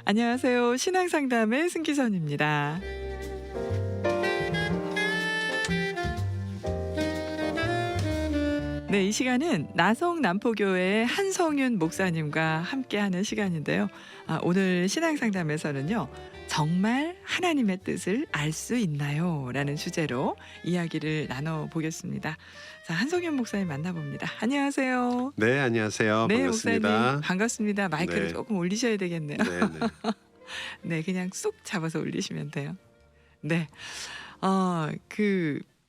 안녕하세요. 신앙상담의 승기선입니다. 네, 이 시간은 나성 남포교회 한성윤 목사님과 함께하는 시간인데요. 오늘 신앙상담에서는요. 정말 하나님의 뜻을 알 수 있나요? 라는 주제로 이야기를 나눠보겠습니다. 자, 한성윤 목사님 만나봅니다. 안녕하세요. 네, 안녕하세요. 네, 반갑습니다. 목사님 반갑습니다. 마이크를 네. 조금 올리셔야 되겠네요. 네, 네. 네, 그냥 쑥 잡아서 올리시면 돼요. 네,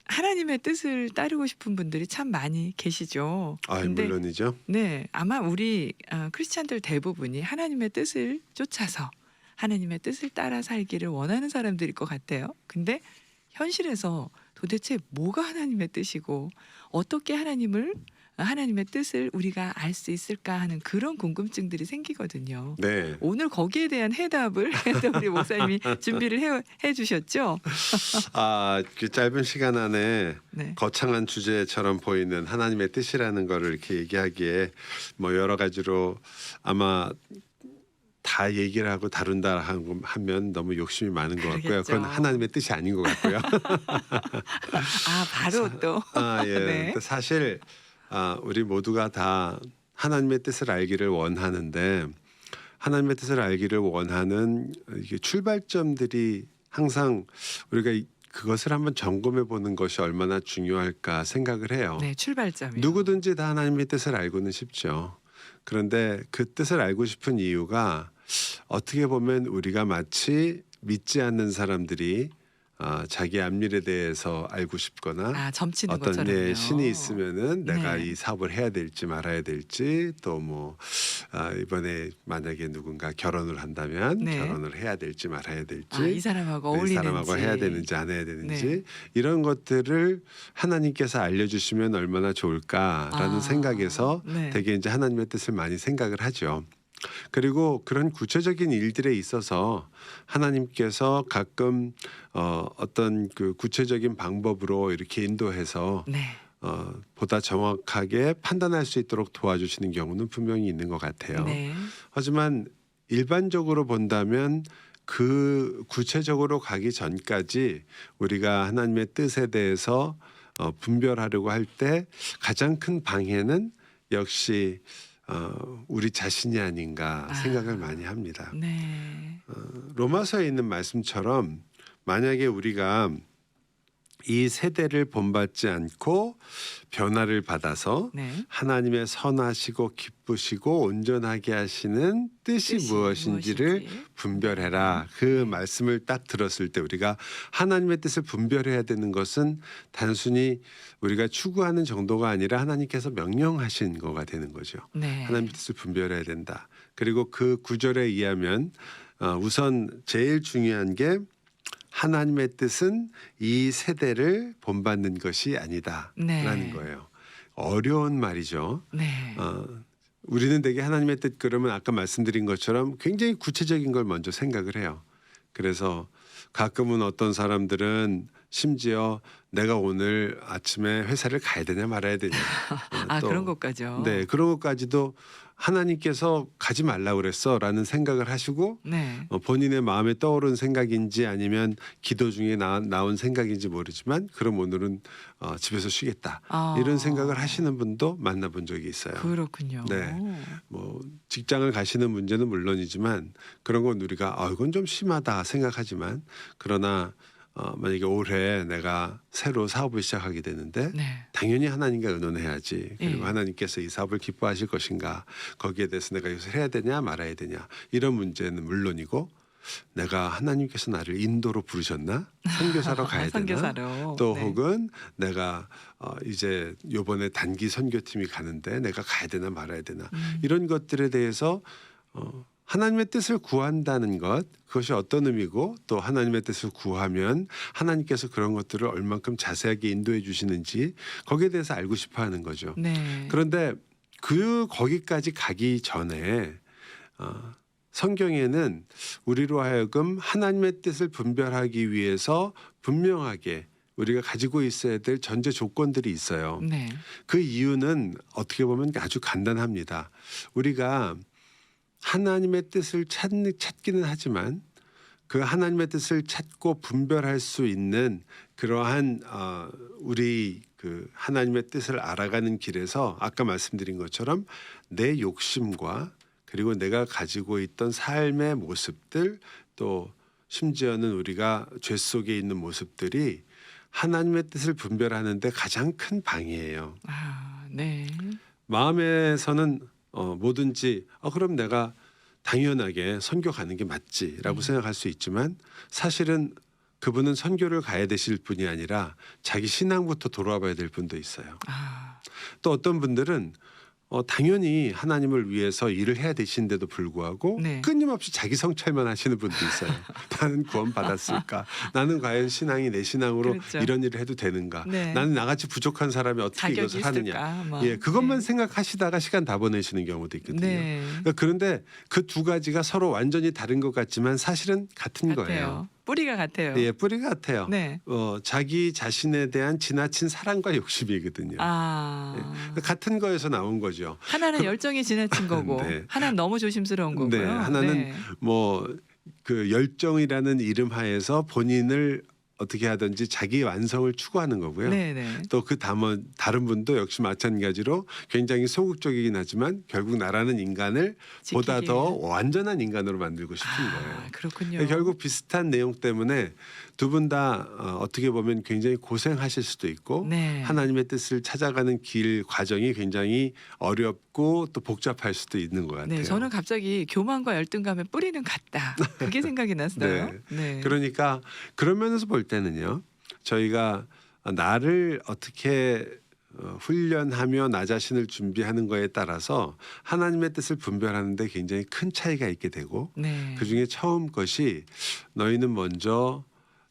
하나님의 뜻을 따르고 싶은 분들이 참 많이 계시죠. 근데 물론이죠. 네, 아마 우리 크리스찬들 대부분이 하나님의 뜻을 쫓아서 하나님의 뜻을 따라 살기를 원하는 사람들일 것 같아요. 근데 현실에서 도대체 뭐가 하나님의 뜻이고 어떻게 하나님의 뜻을 우리가 알 수 있을까 하는 그런 궁금증들이 생기거든요. 네. 오늘 거기에 대한 해답을 우리 목사님이 준비를 해 주셨죠. 그 짧은 시간 안에 네. 거창한 주제처럼 보이는 하나님의 뜻이라는 거를 이렇게 얘기하기에 뭐 여러 가지로 아마 다 얘기를 하고 다룬다 하면 너무 욕심이 많은 것 같고요. 그러겠죠. 그건 하나님의 뜻이 아닌 것 같고요. 바로 또. 예. 네. 사실 우리 모두가 다 하나님의 뜻을 알기를 원하는데 하나님의 뜻을 알기를 원하는 이게 출발점들이 항상 우리가 그것을 한번 점검해 보는 것이 얼마나 중요할까 생각을 해요. 네, 출발점이요. 누구든지 다 하나님의 뜻을 알고는 싶죠. 그런데 그 뜻을 알고 싶은 이유가 어떻게 보면 우리가 마치 믿지 않는 사람들이 자기 앞일에 대해서 알고 싶거나 점치는 어떤 것처럼요. 신이 있으면은 내가 네. 이 사업을 해야 될지 말아야 될지 또 뭐 이번에 만약에 누군가 결혼을 한다면 네. 결혼을 해야 될지 말아야 될지 이 사람하고 이 어울리는지. 사람하고 해야 되는지 안 해야 되는지 네. 이런 것들을 하나님께서 알려주시면 얼마나 좋을까라는 생각에서 네. 되게 이제 하나님의 뜻을 많이 생각을 하죠. 그리고 그런 구체적인 일들에 있어서 하나님께서 가끔 어떤 그 구체적인 방법으로 이렇게 인도해서 네. 보다 정확하게 판단할 수 있도록 도와주시는 경우는 분명히 있는 것 같아요. 네. 하지만 일반적으로 본다면 그 구체적으로 가기 전까지 우리가 하나님의 뜻에 대해서 분별하려고 할 때 가장 큰 방해는 역시 우리 자신이 아닌가 생각을 많이 합니다. 네. 로마서에 있는 말씀처럼 만약에 우리가 이 세대를 본받지 않고 변화를 받아서 네. 하나님의 선하시고 기쁘시고 온전하게 하시는 뜻이 무엇인지를 분별해라. 그 말씀을 딱 들었을 때 우리가 하나님의 뜻을 분별해야 되는 것은 단순히 우리가 추구하는 정도가 아니라 하나님께서 명령하신 거가 되는 거죠. 네. 하나님의 뜻을 분별해야 된다. 그리고 그 구절에 의하면 우선 제일 중요한 게 하나님의 뜻은 이 세대를 본받는 것이 아니다라는 네. 거예요. 어려운 말이죠. 네. 우리는 되게 하나님의 뜻 그러면 아까 말씀드린 것처럼 굉장히 구체적인 걸 먼저 생각을 해요. 그래서 가끔은 어떤 사람들은 심지어 내가 오늘 아침에 회사를 가야 되냐 말아야 되냐. 그런 것까지요. 네, 그런 것까지도 하나님께서 가지 말라고 그랬어라는 생각을 하시고 네. 본인의 마음에 떠오른 생각인지 아니면 기도 중에 나온 생각인지 모르지만 그럼 오늘은 집에서 쉬겠다 이런 생각을 하시는 분도 만나본 적이 있어요. 그렇군요. 네, 뭐 직장을 가시는 문제는 물론이지만 그런 건 우리가 이건 좀 심하다 생각하지만 그러나 만약에 올해 내가 새로 사업을 시작하게 되는데 네. 당연히 하나님과 의논해야지. 그리고 예. 하나님께서 이 사업을 기뻐하실 것인가 거기에 대해서 내가 이것을 해야 되냐 말아야 되냐 이런 문제는 물론이고 내가 하나님께서 나를 인도로 부르셨나 선교사로 가야 되나 선교사로. 또 네. 혹은 내가 이제 요번에 단기 선교팀이 가는데 내가 가야 되나 말아야 되나 이런 것들에 대해서 하나님의 뜻을 구한다는 것 그것이 어떤 의미고 또 하나님의 뜻을 구하면 하나님께서 그런 것들을 얼만큼 자세하게 인도해 주시는지 거기에 대해서 알고 싶어 하는 거죠. 네. 그런데 거기까지 가기 전에 성경에는 우리로 하여금 하나님의 뜻을 분별하기 위해서 분명하게 우리가 가지고 있어야 될 전제 조건들이 있어요. 네. 그 이유는 어떻게 보면 아주 간단합니다. 우리가 하나님의 뜻을 찾기는 하지만 그 하나님의 뜻을 찾고 분별할 수 있는 그러한 우리 그 하나님의 뜻을 알아가는 길에서 아까 말씀드린 것처럼 내 욕심과 그리고 내가 가지고 있던 삶의 모습들 또 심지어는 우리가 죄 속에 있는 모습들이 하나님의 뜻을 분별하는데 가장 큰 방해예요. 네. 마음에서는 뭐든지 그럼 내가 당연하게 선교 가는 게 맞지라고 생각할 수 있지만 사실은 그분은 선교를 가야 되실 분이 아니라 자기 신앙부터 돌아봐야 될 분도 있어요. 또 어떤 분들은 당연히 하나님을 위해서 일을 해야 되시는데도 불구하고 네. 끊임없이 자기 성찰만 하시는 분도 있어요. 나는 구원 받았을까? 나는 과연 신앙이 내 신앙으로 그렇죠. 이런 일을 해도 되는가? 네. 나는 나같이 부족한 사람이 어떻게 자격이 이것을 하느냐? 있을까? 뭐. 예, 그것만 네. 생각하시다가 시간 다 보내시는 경우도 있거든요. 네. 그런데 그 두 가지가 서로 완전히 다른 것 같지만 사실은 같은 거예요. 같아요. 뿌리가 같아요. 예, 뿌리가 같아요. 네. 자기 자신에 대한 지나친 사랑과 욕심이거든요. 예, 같은 거에서 나온 거죠. 하나는 열정이 지나친 거고 네. 하나는 너무 조심스러운 거고요. 네, 하나는 뭐 그 열정이라는 이름 하에서 본인을 어떻게 하든지 자기 완성을 추구하는 거고요. 네네. 또 그 다른 분도 역시 마찬가지로 굉장히 소극적이긴 하지만 결국 나라는 인간을 보다 더 완전한 인간으로 만들고 싶은 거예요. 그렇군요. 결국 비슷한 내용 때문에 두 분 다 어떻게 보면 굉장히 고생하실 수도 있고 네. 하나님의 뜻을 찾아가는 길 과정이 굉장히 어렵고 또 복잡할 수도 있는 것 같아요. 네, 저는 갑자기 교만과 열등감의 뿌리는 같다. 그게 생각이 났어요. 네. 네. 그러니까 그런 면에서 볼 때는요. 저희가 나를 어떻게 훈련하며 나 자신을 준비하는 거에 따라서 하나님의 뜻을 분별하는데 굉장히 큰 차이가 있게 되고 네. 그중에 처음 것이 너희는 먼저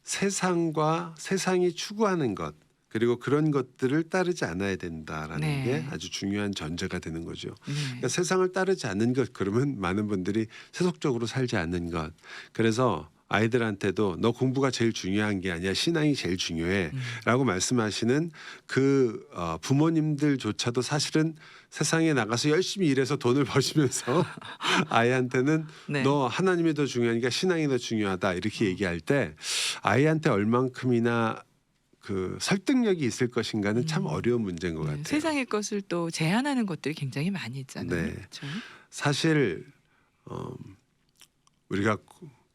세상과 세상이 추구하는 것 그리고 그런 것들을 따르지 않아야 된다라는 네. 게 아주 중요한 전제가 되는 거죠. 네. 그러니까 세상을 따르지 않는 것 그러면 많은 분들이 세속적으로 살지 않는 것. 그래서 아이들한테도 너 공부가 제일 중요한 게 아니야 신앙이 제일 중요해라고 말씀하시는 그 부모님들조차도 사실은 세상에 나가서 열심히 일해서 돈을 버시면서 아이한테는 네. 너 하나님이 더 중요하니까 신앙이 더 중요하다 이렇게 얘기할 때 아이한테 얼만큼이나 그 설득력이 있을 것인가는 참 어려운 문제인 것 같아요. 세상의 것을 또 제한하는 것들이 굉장히 많이 있잖아요. 네. 그렇죠? 사실 우리가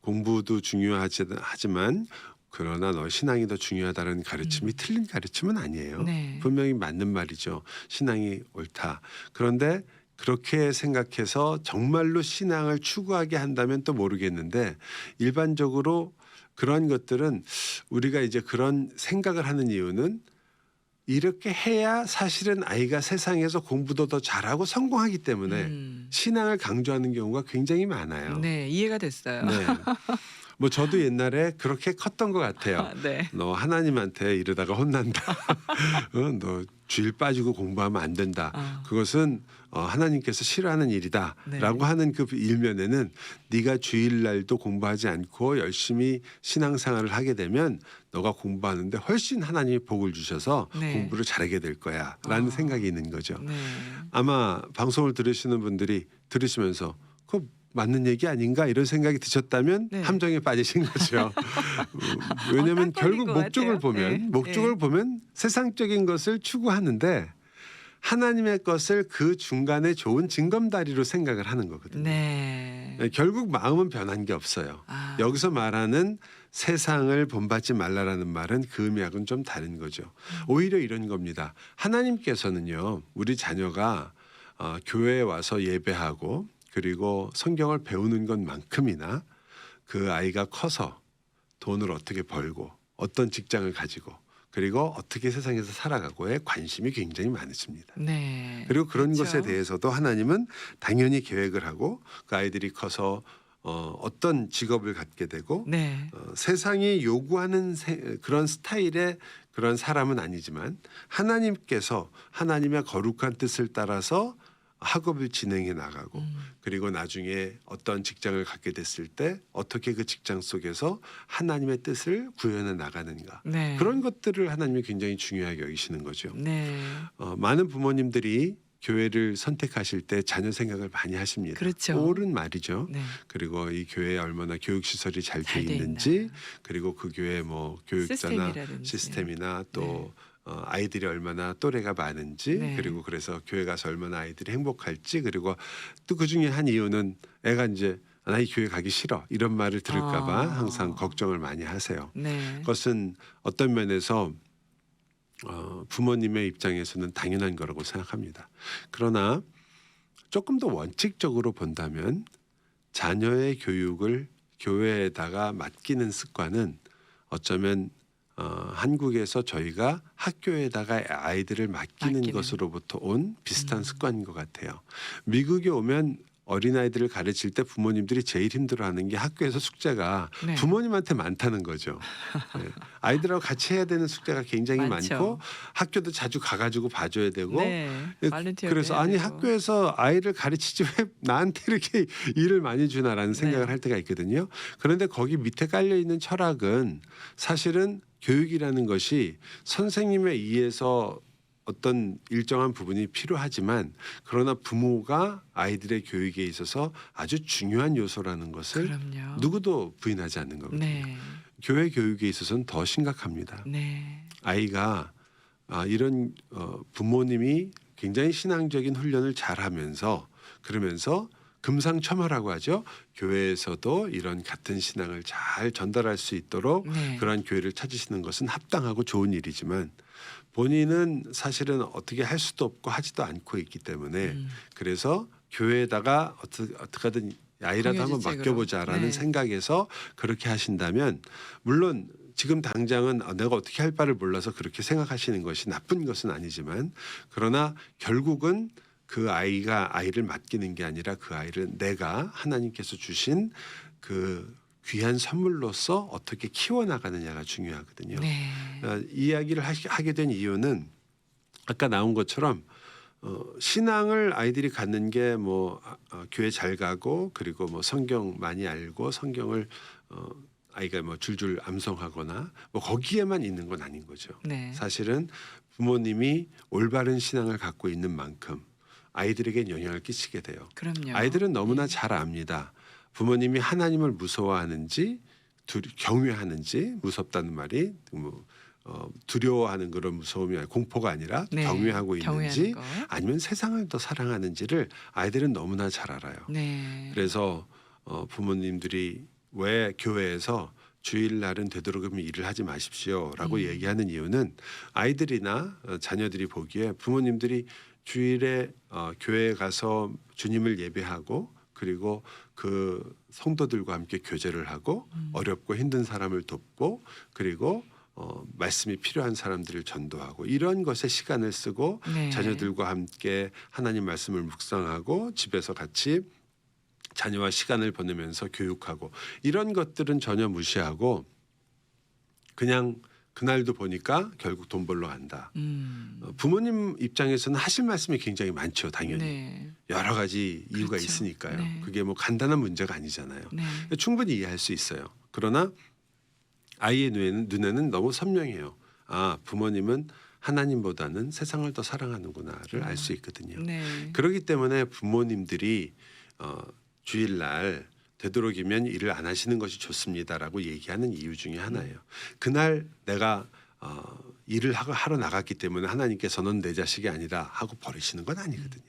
공부도 중요하지만 그러나 너 신앙이 더 중요하다는 가르침이 틀린 가르침은 아니에요. 네. 분명히 맞는 말이죠. 신앙이 옳다. 그런데 그렇게 생각해서 정말로 신앙을 추구하게 한다면 또 모르겠는데 일반적으로 그런 것들은 우리가 이제 그런 생각을 하는 이유는 이렇게 해야 사실은 아이가 세상에서 공부도 더 잘하고 성공하기 때문에 신앙을 강조하는 경우가 굉장히 많아요. 네, 이해가 됐어요. 네. 뭐 저도 옛날에 그렇게 컸던 것 같아요. 네. 너 하나님한테 이러다가 혼난다. 너 주일 빠지고 공부하면 안 된다. 그것은 하나님께서 싫어하는 일이다라고 네. 하는 그 일면에는 네가 주일날도 공부하지 않고 열심히 신앙생활을 하게 되면 너가 공부하는데 훨씬 하나님이 복을 주셔서 네. 공부를 잘하게 될 거야라는 생각이 있는 거죠. 네. 아마 방송을 들으시는 분들이 들으시면서 그 맞는 얘기 아닌가 이런 생각이 드셨다면 네. 함정에 빠지신 거죠. 왜냐하면 딱 걸린 결국 것 목적을 같아요. 보면 네. 목적을 보면 세상적인 것을 추구하는데 하나님의 것을 그 중간에 좋은 징검다리로 생각을 하는 거거든요. 네. 결국 마음은 변한 게 없어요. 여기서 말하는 세상을 본받지 말라라는 말은 그 의미하고는 좀 다른 거죠. 오히려 이런 겁니다. 하나님께서는요, 우리 자녀가 교회에 와서 예배하고 그리고 성경을 배우는 것만큼이나 그 아이가 커서 돈을 어떻게 벌고 어떤 직장을 가지고 그리고 어떻게 세상에서 살아가고에 관심이 굉장히 많으십니다. 네. 그리고 그런 그렇죠. 것에 대해서도 하나님은 당연히 계획을 하고 그 아이들이 커서 어떤 직업을 갖게 되고 네. 세상이 요구하는 그런 스타일의 그런 사람은 아니지만 하나님께서 하나님의 거룩한 뜻을 따라서 학업을 진행해 나가고 그리고 나중에 어떤 직장을 갖게 됐을 때 어떻게 그 직장 속에서 하나님의 뜻을 구현해 나가는가 네. 그런 것들을 하나님이 굉장히 중요하게 여기시는 거죠. 네. 많은 부모님들이 교회를 선택하실 때 자녀 생각을 많이 하십니다. 그렇죠. 옳은 말이죠. 네. 그리고 이 교회에 얼마나 교육 시설이 잘 돼 잘 돼 있는지 있나. 그리고 그 교회 뭐 교육자나 시스템이라든지. 시스템이나 또 아이들이 얼마나 또래가 많은지 네. 그리고 그래서 교회 가서 얼마나 아이들이 행복할지 그리고 또 그 중에 한 이유는 애가 이제 나 이 교회 가기 싫어 이런 말을 들을까봐 항상 걱정을 많이 하세요. 네. 그것은 어떤 면에서 부모님의 입장에서는 당연한 거라고 생각합니다. 그러나 조금 더 원칙적으로 본다면 자녀의 교육을 교회에다가 맡기는 습관은 어쩌면 한국에서 저희가 학교에다가 아이들을 맡기는 것으로부터 온 비슷한 습관인 것 같아요. 미국에 오면 어린아이들을 가르칠 때 부모님들이 제일 힘들어하는 게 학교에서 숙제가 네. 부모님한테 많다는 거죠. 네. 아이들하고 같이 해야 되는 숙제가 굉장히 많죠. 많고 학교도 자주 가가지고 봐줘야 되고 네. 발렌티어도 그래서 해야 아니 되고. 학교에서 아이를 가르치지 왜 나한테 이렇게 일을 많이 주나라는 생각을 네. 할 때가 있거든요. 그런데 거기 밑에 깔려 있는 철학은 사실은 교육이라는 것이 선생님에 의해서 어떤 일정한 부분이 필요하지만 그러나 부모가 아이들의 교육에 있어서 아주 중요한 요소라는 것을 그럼요. 누구도 부인하지 않는 거거든요. 네. 교회 교육에 있어서는 더 심각합니다. 네. 아이가 이런 부모님이 굉장히 신앙적인 훈련을 잘하면서 그러면서 금상첨화라고 하죠. 교회에서도 이런 같은 신앙을 잘 전달할 수 있도록 네. 그러한 교회를 찾으시는 것은 합당하고 좋은 일이지만 본인은 사실은 어떻게 할 수도 없고 하지도 않고 있기 때문에 그래서 교회에다가 어떻게 하든 아이라도 한번 공유지책으로. 맡겨보자라는 네. 생각에서 그렇게 하신다면 물론 지금 당장은 내가 어떻게 할 바를 몰라서 그렇게 생각하시는 것이 나쁜 것은 아니지만 그러나 결국은 그 아이를 맡기는 게 아니라 그 아이를 내가 하나님께서 주신 그 귀한 선물로서 어떻게 키워나가느냐가 중요하거든요. 네. 이야기를 하게 된 이유는 아까 나온 것처럼 신앙을 아이들이 갖는 게 뭐 교회 잘 가고 그리고 뭐 성경 많이 알고 성경을 아이가 뭐 줄줄 암송하거나 뭐 거기에만 있는 건 아닌 거죠. 네. 사실은 부모님이 올바른 신앙을 갖고 있는 만큼 아이들에게 영향을 끼치게 돼요. 그럼요. 아이들은 너무나 네. 잘 압니다. 부모님이 하나님을 무서워하는지 경외하는지 무섭다는 말이 뭐 두려워하는 그런 무서움이 아니라 공포가 아니라 네. 경외하고 있는지 경외하는 거. 아니면 세상을 더 사랑하는지를 아이들은 너무나 잘 알아요. 네. 그래서 부모님들이 왜 교회에서 주일날은 되도록이면 일을 하지 마십시오라고 얘기하는 이유는 아이들이나 자녀들이 보기에 부모님들이 주일에 교회에 가서 주님을 예배하고 그리고 그 성도들과 함께 교제를 하고 어렵고 힘든 사람을 돕고 그리고 말씀이 필요한 사람들을 전도하고 이런 것에 시간을 쓰고 네. 자녀들과 함께 하나님 말씀을 묵상하고 집에서 같이 자녀와 시간을 보내면서 교육하고 이런 것들은 전혀 무시하고 그냥 그날도 보니까 결국 돈 벌러 간다. 부모님 입장에서는 하실 말씀이 굉장히 많죠. 당연히. 네. 여러 가지 이유가 그렇죠. 있으니까요. 네. 그게 뭐 간단한 문제가 아니잖아요. 네. 충분히 이해할 수 있어요. 그러나 아이의 눈에는 너무 선명해요. 부모님은 하나님보다는 세상을 더 사랑하는구나를 알 수 있거든요. 네. 그렇기 때문에 부모님들이 주일날 되도록이면 일을 안 하시는 것이 좋습니다라고 얘기하는 이유 중에 하나예요. 그날 내가 일을 하러 나갔기 때문에 하나님께서는 내 자식이 아니라 하고 버리시는 건 아니거든요.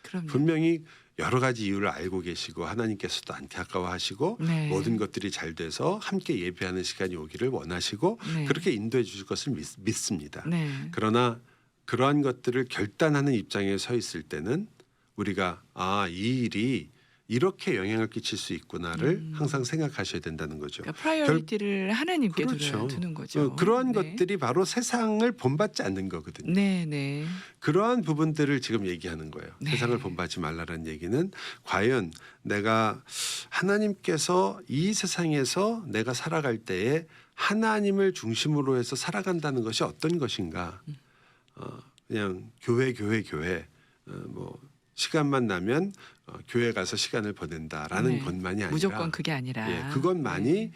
그럼요. 분명히 여러 가지 이유를 알고 계시고 하나님께서도 안타까워하시고 네. 모든 것들이 잘 돼서 함께 예배하는 시간이 오기를 원하시고 네. 그렇게 인도해 주실 것을 믿습니다. 네. 그러나 그러한 것들을 결단하는 입장에 서 있을 때는 우리가 이 일이 이렇게 영향을 끼칠 수 있구나를 항상 생각하셔야 된다는 거죠. 그러니까 프라이어리티를 하나님께 그렇죠. 두는 거죠. 그러한 네. 것들이 바로 세상을 본받지 않는 거거든요. 네, 네. 그러한 부분들을 지금 얘기하는 거예요. 네. 세상을 본받지 말라는 얘기는 과연 내가 하나님께서 이 세상에서 내가 살아갈 때에 하나님을 중심으로 해서 살아간다는 것이 어떤 것인가. 그냥 교회 뭐 시간만 나면 교회 가서 시간을 보낸다라는 네. 것만이 아니라 무조건 그게 아니라 예, 그것만이 네.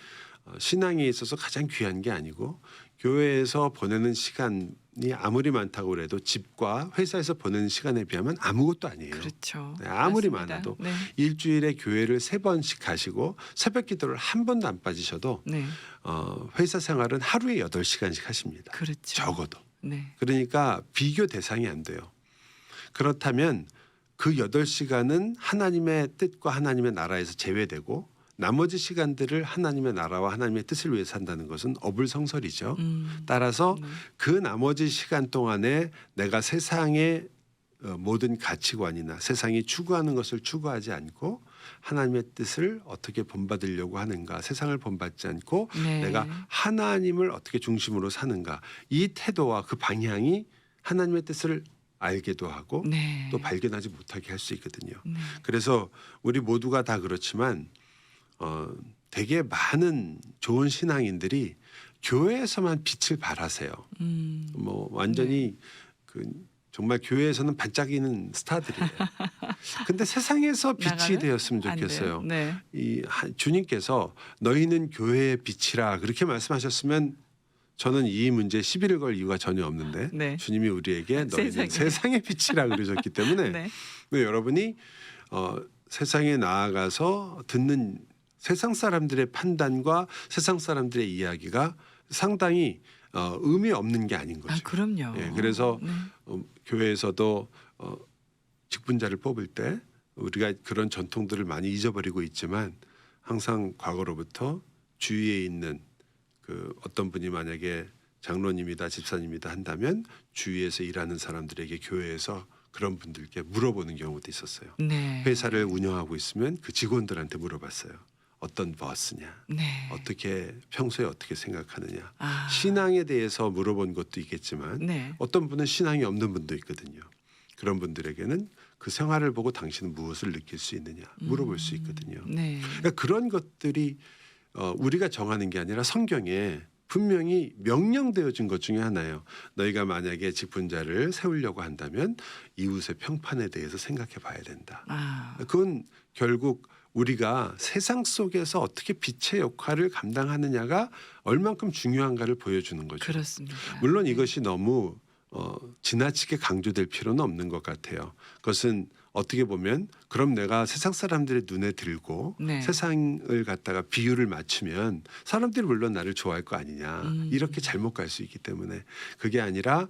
신앙에 있어서 가장 귀한 게 아니고 교회에서 보내는 시간이 아무리 많다고 그래도 집과 회사에서 보내는 시간에 비하면 아무것도 아니에요. 그렇죠. 네, 아무리 맞습니다. 많아도 네. 일주일에 교회를 3번씩 가시고 새벽 기도를 한 번도 안 빠지셔도 네. 회사 생활은 하루에 8시간씩 하십니다. 그렇죠. 적어도. 네. 그러니까 비교 대상이 안 돼요. 그렇다면 그 8시간은 하나님의 뜻과 하나님의 나라에서 제외되고 나머지 시간들을 하나님의 나라와 하나님의 뜻을 위해 산다는 것은 어불성설이죠. 따라서 네. 그 나머지 시간 동안에 내가 세상의 모든 가치관이나 세상이 추구하는 것을 추구하지 않고 하나님의 뜻을 어떻게 본받으려고 하는가, 세상을 본받지 않고 네. 내가 하나님을 어떻게 중심으로 사는가, 이 태도와 그 방향이 하나님의 뜻을 알게도 하고 네. 또 발견하지 못하게 할 수 있거든요. 네. 그래서 우리 모두가 다 그렇지만 되게 많은 좋은 신앙인들이 교회에서만 빛을 발하세요. 뭐 완전히 그 정말 교회에서는 반짝이는 스타들이에요. 근데 세상에서 빛이 나가면 되었으면 안 돼요. 좋겠어요. 네. 주님께서 너희는 교회의 빛이라 그렇게 말씀하셨으면 저는 이 문제에 시비를 걸 이유가 전혀 없는데 네. 주님이 우리에게 너희는 세상에. 세상의 빛이라 그러셨기 때문에 네. 여러분이 세상에 나아가서 듣는 세상 사람들의 판단과 세상 사람들의 이야기가 상당히 의미 없는 게 아닌 거죠. 아, 그럼요. 예, 그래서 네. 교회에서도 직분자를 뽑을 때 우리가 그런 전통들을 많이 잊어버리고 있지만 항상 과거로부터 주위에 있는 그 어떤 분이 만약에 장로님이다 집사님이다 한다면 주위에서 일하는 사람들에게 교회에서 그런 분들께 물어보는 경우도 있었어요. 네. 회사를 운영하고 있으면 그 직원들한테 물어봤어요. 어떤 버스냐, 네. 어떻게 평소에 어떻게 생각하느냐. 아. 신앙에 대해서 물어본 것도 있겠지만 네. 어떤 분은 신앙이 없는 분도 있거든요. 그런 분들에게는 그 생활을 보고 당신은 무엇을 느낄 수 있느냐 물어볼 수 있거든요. 네. 그러니까 그런 것들이 우리가 정하는 게 아니라 성경에 분명히 명령되어진 것 중에 하나예요. 너희가 만약에 직분자를 세우려고 한다면 이웃의 평판에 대해서 생각해 봐야 된다. 아. 그건 결국 우리가 세상 속에서 어떻게 빛의 역할을 감당하느냐가 얼만큼 중요한가를 보여주는 거죠. 그렇습니다. 물론 네. 이것이 너무 지나치게 강조될 필요는 없는 것 같아요. 그것은 어떻게 보면 그럼 내가 세상 사람들의 눈에 들고 네. 세상을 갖다가 비유를 맞추면 사람들이 물론 나를 좋아할 거 아니냐 이렇게 잘못 갈 수 있기 때문에 그게 아니라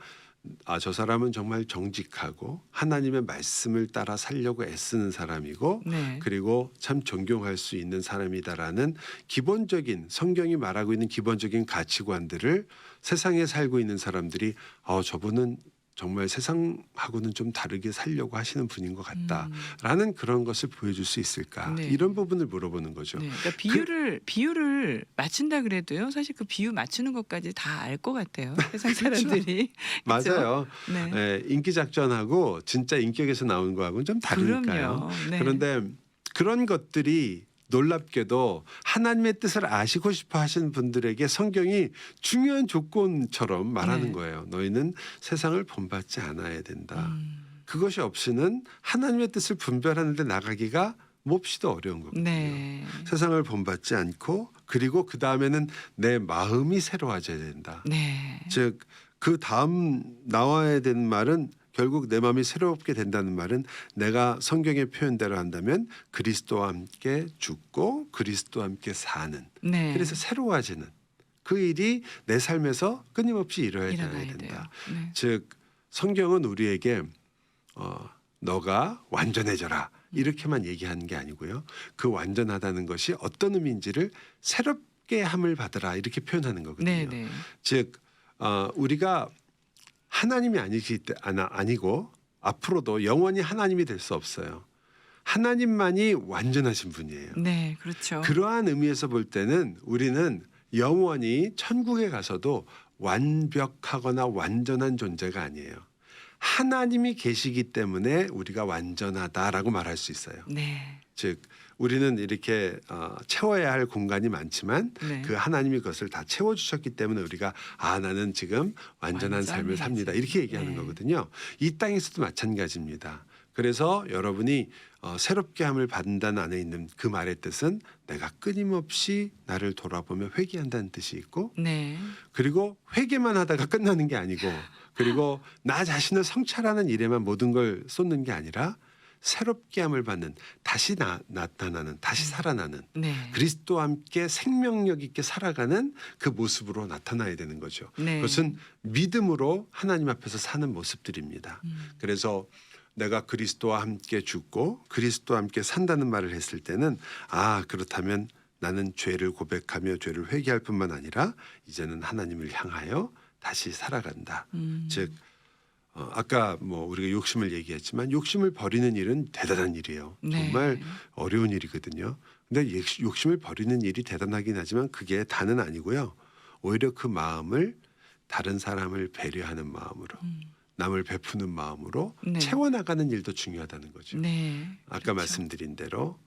저 사람은 정말 정직하고 하나님의 말씀을 따라 살려고 애쓰는 사람이고 네. 그리고 참 존경할 수 있는 사람이다라는 기본적인 성경이 말하고 있는 기본적인 가치관들을 세상에 살고 있는 사람들이 저분은 정말 세상하고는 좀 다르게 살려고 하시는 분인 것 같다라는 그런 것을 보여줄 수 있을까 네. 이런 부분을 물어보는 거죠. 네. 그러니까 비유를 맞춘다 그래도요. 사실 그 비유 맞추는 것까지 다 알 것 같아요. 세상 사람들이. 그렇죠? 맞아요. 네. 예, 인기 작전하고 진짜 인격에서 나오는 거하고는 좀 다르니까요. 그럼요. 네. 그런데 그런 것들이 놀랍게도 하나님의 뜻을 아시고 싶어 하시는 분들에게 성경이 중요한 조건처럼 말하는 네. 거예요. 너희는 세상을 본받지 않아야 된다. 음. 그것이 없이는 하나님의 뜻을 분별하는 데 나가기가 몹시도 어려운 거거든요. 네. 세상을 본받지 않고 그리고 그 다음에는 내 마음이 새로워져야 된다. 네. 즉 그 다음 나와야 되는 말은 결국 내 마음이 새롭게 된다는 말은 내가 성경의 표현대로 한다면 그리스도와 함께 죽고 그리스도와 함께 사는 네. 그래서 새로워지는 그 일이 내 삶에서 끊임없이 일어나야 일어나야 돼요. 된다. 네. 즉 성경은 우리에게 너가 완전해져라 이렇게만 얘기하는 게 아니고요. 그 완전하다는 것이 어떤 의미인지를 새롭게 함을 받으라 이렇게 표현하는 거거든요. 네, 네. 즉 우리가 하나님이 아니고 앞으로도 영원히 하나님이 될 수 없어요. 하나님만이 완전하신 분이에요. 네, 그렇죠. 그러한 의미에서 볼 때는 우리는 영원히 천국에 가서도 완벽하거나 완전한 존재가 아니에요. 하나님이 계시기 때문에 우리가 완전하다라고 말할 수 있어요. 네. 즉 우리는 이렇게 채워야 할 공간이 많지만 네. 그 하나님이 그것을 다 채워주셨기 때문에 우리가 나는 지금 완전한 삶을 완전히 삽니다. 이제. 이렇게 얘기하는 네. 거거든요. 이 땅에서도 마찬가지입니다. 그래서 여러분이 새롭게 함을 받는다는 안에 있는 그 말의 뜻은 내가 끊임없이 나를 돌아보며 회개한다는 뜻이 있고 네. 그리고 회개만 하다가 끝나는 게 아니고 그리고 나 자신을 성찰하는 일에만 모든 걸 쏟는 게 아니라 새롭게 함을 받는 다시 나타나는 다시 살아나는 네. 그리스도와 함께 생명력 있게 살아가는 그 모습으로 나타나야 되는 거죠. 네. 그것은 믿음으로 하나님 앞에서 사는 모습들입니다. 그래서 내가 그리스도와 함께 죽고 그리스도와 함께 산다는 말을 했을 때는 그렇다면 나는 죄를 고백하며 죄를 회개할 뿐만 아니라 이제는 하나님을 향하여 다시 살아간다. 즉 아까 뭐 우리가 욕심을 얘기했지만 욕심을 버리는 일은 대단한 일이에요. 네. 정말 어려운 일이거든요. 근데 욕심을 버리는 일이 대단하긴 하지만 그게 다는 아니고요. 오히려 그 마음을 다른 사람을 배려하는 마음으로 남을 베푸는 마음으로 네. 채워나가는 일도 중요하다는 거죠. 네. 아까 그렇죠. 말씀드린 대로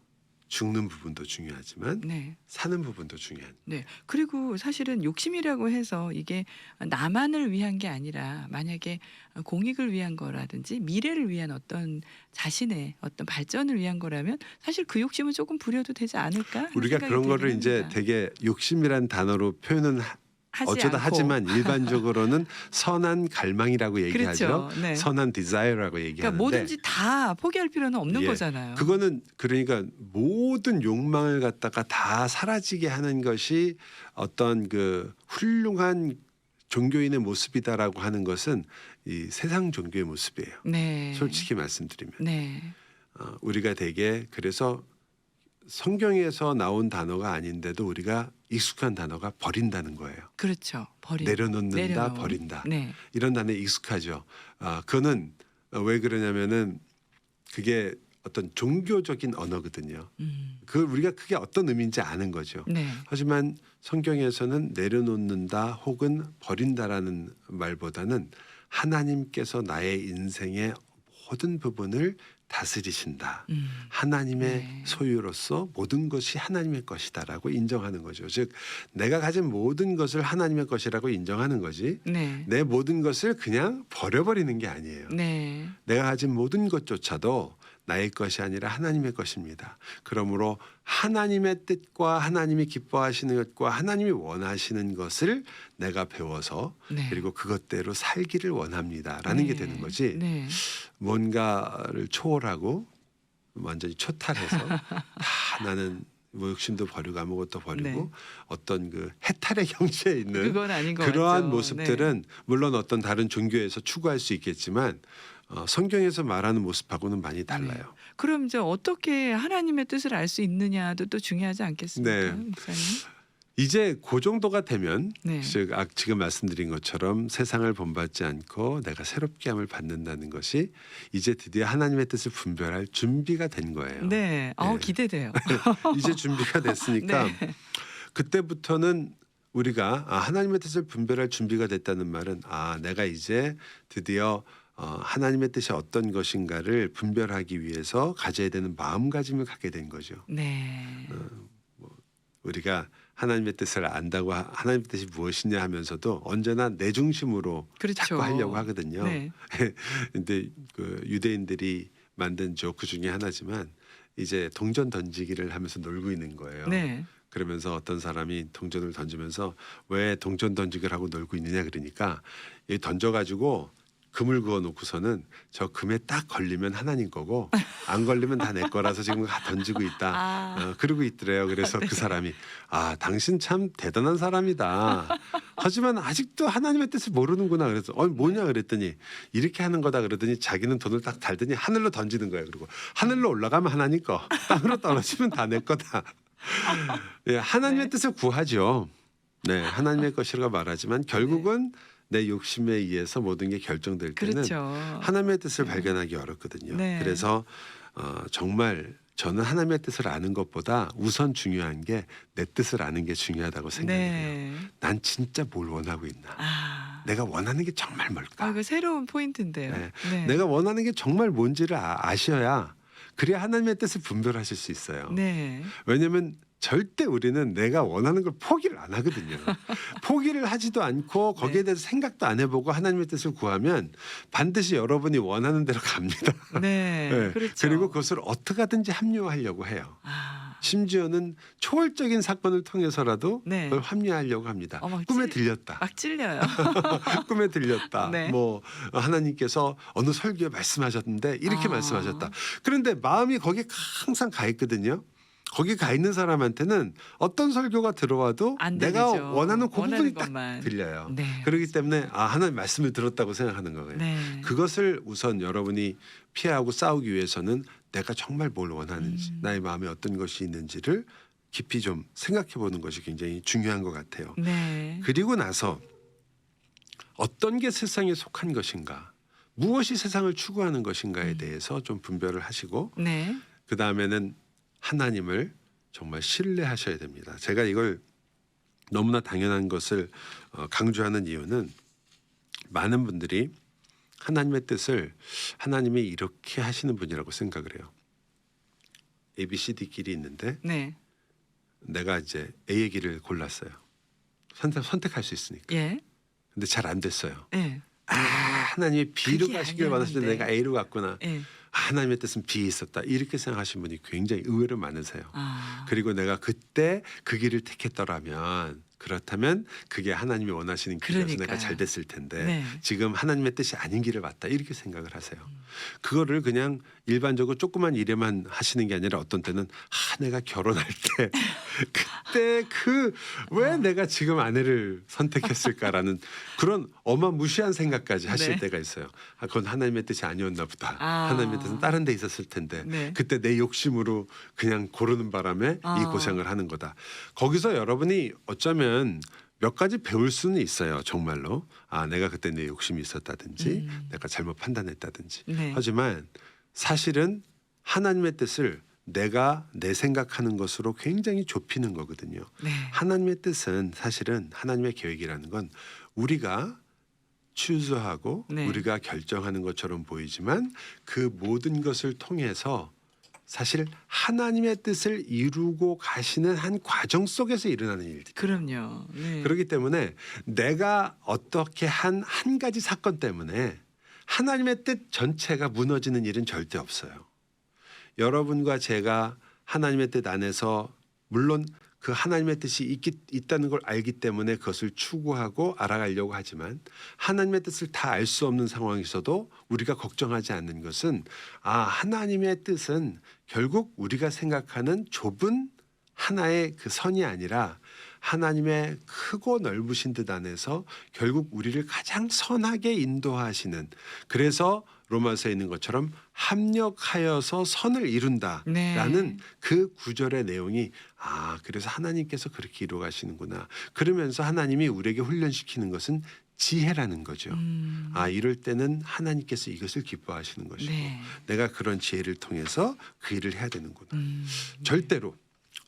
죽는 부분도 중요하지만 네. 사는 부분도 중요한. 네. 그리고 사실은 욕심이라고 해서 이게 나만을 위한 게 아니라 만약에 공익을 위한 거라든지 미래를 위한 어떤 자신의 어떤 발전을 위한 거라면 사실 그 욕심은 조금 부려도 되지 않을까? 하는 우리가 생각이 그런 거를 들긴 이제 합니다. 되게 욕심이란 단어로 표현은 하지 어쩌다 않고. 하지만 일반적으로는 선한 갈망이라고 얘기하죠. 그렇죠. 네. 선한 디자이어라고 그러니까 얘기하는데 뭐든지 다 포기할 필요는 없는 예, 거잖아요. 그거는 그러니까 모든 욕망을 갖다가 다 사라지게 하는 것이 어떤 그 훌륭한 종교인의 모습이다라고 하는 것은 이 세상 종교의 모습이에요. 네. 솔직히 말씀드리면 네. 우리가 되게 그래서 성경에서 나온 단어가 아닌데도 우리가 익숙한 단어가 버린다는 거예요. 그렇죠. 내려놓는다, 내려놓음. 버린다. 네. 이런 단어에 익숙하죠. 그거는 왜 그러냐면은 그게 어떤 종교적인 언어거든요. 그 우리가 그게 어떤 의미인지 아는 거죠. 네. 하지만 성경에서는 내려놓는다 혹은 버린다라는 말보다는 하나님께서 나의 인생의 모든 부분을 다스리신다. 하나님의 네. 소유로서 모든 것이 하나님의 것이다라고 인정하는 거죠. 즉 내가 가진 모든 것을 하나님의 것이라고 인정하는 거지 네. 내 모든 것을 그냥 버려버리는 게 아니에요. 네. 내가 가진 모든 것조차도 나의 것이 아니라 하나님의 것입니다. 그러므로 하나님의 뜻과 하나님이 기뻐하시는 것과 하나님이 원하시는 것을 내가 배워서 네. 그리고 그것대로 살기를 원합니다라는 게 네. 되는 거지. 네. 뭔가를 초월하고 완전히 초탈해서 다 나는 뭐 욕심도 버리고 아무것도 버리고 네. 어떤 그 해탈의 경지에 있는 그건 아닌 것 그러한 같죠. 모습들은 물론 어떤 다른 종교에서 추구할 수 있겠지만 성경에서 말하는 모습하고는 많이 달라요. 그럼 이제 어떻게 하나님의 뜻을 알 수 있느냐도 또 중요하지 않겠습니까, 네. 목사님? 이제 그 정도가 되면 네. 즉 지금 말씀드린 것처럼 세상을 본받지 않고 내가 새롭게 함을 받는다는 것이 이제 드디어 하나님의 뜻을 분별할 준비가 된 거예요. 네. 네. 기대돼요. 이제 준비가 됐으니까 네. 그때부터는 우리가 하나님의 뜻을 분별할 준비가 됐다는 말은 내가 이제 드디어 하나님의 뜻이 어떤 것인가를 분별하기 위해서 가져야 되는 마음가짐을 갖게 된 거죠. 네. 우리가 하나님의 뜻을 안다고 하나님의 뜻이 무엇이냐 하면서도 언제나 내 중심으로 그렇죠. 자꾸 하려고 하거든요. 네. 근데 그 유대인들이 만든 조크 중에 하나지만 이제 동전 던지기를 하면서 놀고 있는 거예요. 네. 그러면서 어떤 사람이 동전을 던지면서 왜 동전 던지기를 하고 놀고 있느냐 그러니까 이 던져가지고 금을 그어 놓고서는 저 금에 딱 걸리면 하나님 거고 안 걸리면 다 내 거라서 지금 던지고 있다. 그러고 있더래요. 그래서 그 사람이 당신 참 대단한 사람이다. 하지만 아직도 하나님의 뜻을 모르는구나. 그래서 뭐냐 그랬더니 이렇게 하는 거다 그러더니 자기는 돈을 딱 달더니 하늘로 던지는 거예요. 그리고 하늘로 올라가면 하나님 거, 땅으로 떨어지면 다 내 거다. 예, 하나님의 네. 뜻을 구하죠. 네, 하나님의 것이라고 말하지만 결국은 내 욕심에 의해서 모든 게 결정될 때는 그렇죠. 하나님의 뜻을 발견하기 어렵거든요. 네. 그래서 정말 저는 하나님의 뜻을 아는 것보다 우선 중요한 게 내 뜻을 아는 게 중요하다고 생각해요. 네. 난 진짜 뭘 원하고 있나? 내가 원하는 게 정말 뭘까? 이거 새로운 포인트인데요. 네. 네. 내가 원하는 게 정말 뭔지를 아셔야 그래야 하나님의 뜻을 분별하실 수 있어요. 네. 왜냐하면 절대 우리는 내가 원하는 걸 포기를 안 하거든요. 포기를 하지도 않고 거기에 네. 대해서 생각도 안 해보고 하나님의 뜻을 구하면 반드시 여러분이 원하는 대로 갑니다. 네. 네. 그렇죠. 그리고 그것을 어떻게 하든지 합리화하려고 해요. 아. 심지어는 초월적인 사건을 통해서라도 네. 그걸 합리화하려고 합니다. 막 꿈에 들렸다. 막 찔려요. 꿈에 들렸다. 네. 뭐 하나님께서 어느 설교에 말씀하셨는데 이렇게 아. 말씀하셨다. 그런데 마음이 거기에 항상 가 있거든요. 거기 가 있는 사람한테는 어떤 설교가 들어와도 안 내가 들리죠. 원하는 그 원하는 부분이 딱 것만. 들려요. 네. 그렇기 때문에 하나님 말씀을 들었다고 생각하는 거예요. 네. 그것을 우선 여러분이 피하고 싸우기 위해서는 내가 정말 뭘 원하는지, 나의 마음에 어떤 것이 있는지를 깊이 좀 생각해 보는 것이 굉장히 중요한 것 같아요. 네. 그리고 나서 어떤 게 세상에 속한 것인가, 무엇이 세상을 추구하는 것인가에 대해서 좀 분별을 하시고, 네. 그 다음에는 하나님을 정말 신뢰하셔야 됩니다. 제가 이걸 너무나 당연한 것을 강조하는 이유는 많은 분들이 하나님의 뜻을 하나님이 이렇게 하시는 분이라고 생각을 해요. A, B, C, D 길이 있는데 네. 내가 이제 A의 길을 골랐어요. 선택할 수 있으니까. 예. 근데 잘 안 됐어요. 예. 하나님이 B로 그게 가시길 원하실 때 아니었는데. 내가 A로 갔구나. 예. 하나님의 뜻은 B에 있었다. 이렇게 생각하시는 분이 굉장히 의외로 많으세요. 아. 그리고 내가 그때 그 길을 택했더라면, 그렇다면 그게 하나님이 원하시는 길이어서 내가 그러니까요. 잘 됐을 텐데 네. 지금 하나님의 뜻이 아닌 길을 맞다 이렇게 생각을 하세요. 그거를 그냥 일반적으로 조그만 일에만 하시는 게 아니라 어떤 때는 내가 결혼할 때 그때 왜 내가 지금 아내를 선택했을까라는 그런 어마무시한 생각까지 하실 네. 때가 있어요. 그건 하나님의 뜻이 아니었나 보다. 아. 하나님의 뜻은 다른 데 있었을 텐데 네. 그때 내 욕심으로 그냥 고르는 바람에 이 고생을 하는 거다. 거기서 여러분이 어쩌면 몇 가지 배울 수는 있어요. 정말로 내가 그때 내 욕심이 있었다든지 내가 잘못 판단했다든지. 네. 하지만 사실은 하나님의 뜻을 내가 내 생각하는 것으로 굉장히 좁히는 거거든요. 네. 하나님의 뜻은 사실은 하나님의 계획이라는 건 우리가 추수하고 네. 우리가 결정하는 것처럼 보이지만 그 모든 것을 통해서 사실 하나님의 뜻을 이루고 가시는 한 과정 속에서 일어나는 일들. 그럼요. 네. 그렇기 때문에 내가 어떻게 한 가지 사건 때문에 하나님의 뜻 전체가 무너지는 일은 절대 없어요. 여러분과 제가 하나님의 뜻 안에서 물론 그 하나님의 뜻이 있다는 걸 알기 때문에 그것을 추구하고 알아가려고 하지만 하나님의 뜻을 다 알 수 없는 상황에서도 우리가 걱정하지 않는 것은 하나님의 뜻은 결국 우리가 생각하는 좁은 하나의 그 선이 아니라 하나님의 크고 넓으신 뜻 안에서 결국 우리를 가장 선하게 인도하시는, 그래서 로마서에 있는 것처럼 합력하여서 선을 이룬다라는 네. 그 구절의 내용이 그래서 하나님께서 그렇게 이루어가시는구나. 그러면서 하나님이 우리에게 훈련시키는 것은 지혜라는 거죠. 이럴 때는 하나님께서 이것을 기뻐하시는 것이고 네. 내가 그런 지혜를 통해서 그 일을 해야 되는구나. 절대로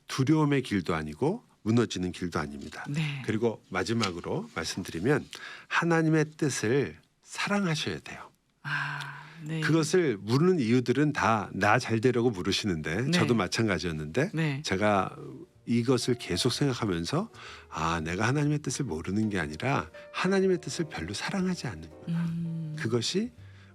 두려움의 길도 아니고 무너지는 길도 아닙니다. 네. 그리고 마지막으로 말씀드리면 하나님의 뜻을 사랑하셔야 돼요. 네. 그것을 물는 이유들은 다 나 잘 되려고 물으시는데 네. 저도 마찬가지였는데 네. 제가 이것을 계속 생각하면서 내가 하나님의 뜻을 모르는 게 아니라 하나님의 뜻을 별로 사랑하지 않는 거야. 그것이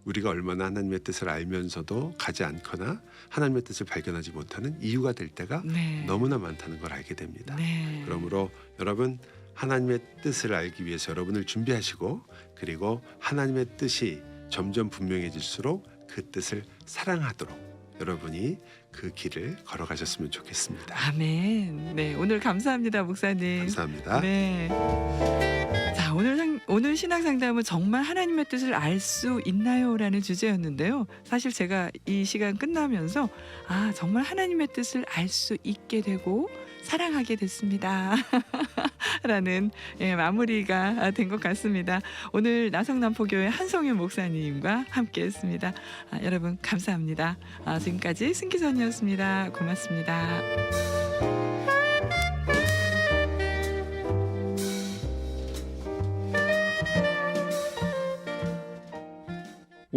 우리가 얼마나 하나님의 뜻을 알면서도 가지 않거나 하나님의 뜻을 발견하지 못하는 이유가 될 때가 네. 너무나 많다는 걸 알게 됩니다. 네. 그러므로 여러분 하나님의 뜻을 알기 위해서 여러분을 준비하시고, 그리고 하나님의 뜻이 점점 분명해질수록 그 뜻을 사랑하도록 여러분이 그 길을 걸어가셨으면 좋겠습니다. 아멘. 네, 오늘 감사합니다, 목사님. 감사합니다. 네. 자, 오늘 신앙 상담은 정말 하나님의 뜻을 알 수 있나요?라는 주제였는데요. 사실 제가 이 시간 끝나면서 정말 하나님의 뜻을 알 수 있게 되고 사랑하게 됐습니다. 라는 마무리가 된 것 같습니다. 오늘 나성남포교회 한성윤 목사님과 함께했습니다. 여러분 감사합니다. 지금까지 승기선이었습니다. 고맙습니다.